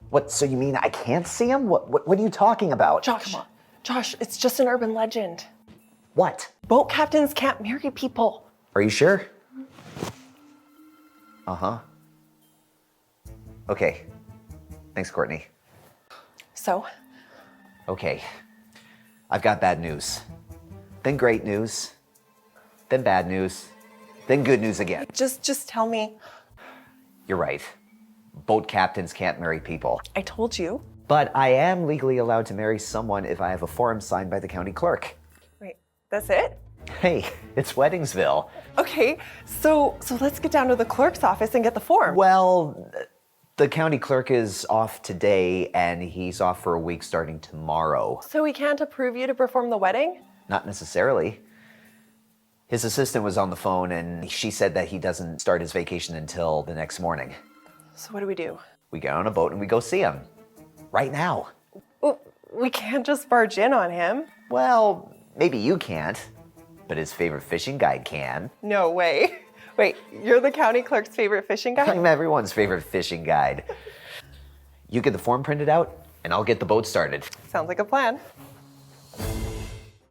What, so you mean I can't see him? What are you talking about? Josh, come on. Josh, it's just an urban legend. What? Boat captains can't marry people. Are you sure? Uh-huh. Okay. Thanks, Courtney. So? Okay. I've got bad news. Then great news. Then bad news. Then good news again. Just tell me. You're right. Boat captains can't marry people. I told you. But I am legally allowed to marry someone if I have a form signed by the county clerk. Wait, that's it? Hey, it's Weddingsville. Okay, so let's get down to the clerk's office and get the form. Well, the county clerk is off today and he's off for a week starting tomorrow. So he can't approve you to perform the wedding? Not necessarily. His assistant was on the phone and she said that he doesn't start his vacation until the next morning. So what do we do? We get on a boat and we go see him. Right now. Well, we can't just barge in on him. Well, maybe you can't, but his favorite fishing guide can. No way. Wait, you're the county clerk's favorite fishing guide? I'm everyone's favorite fishing guide. You get the form printed out and I'll get the boat started. Sounds like a plan.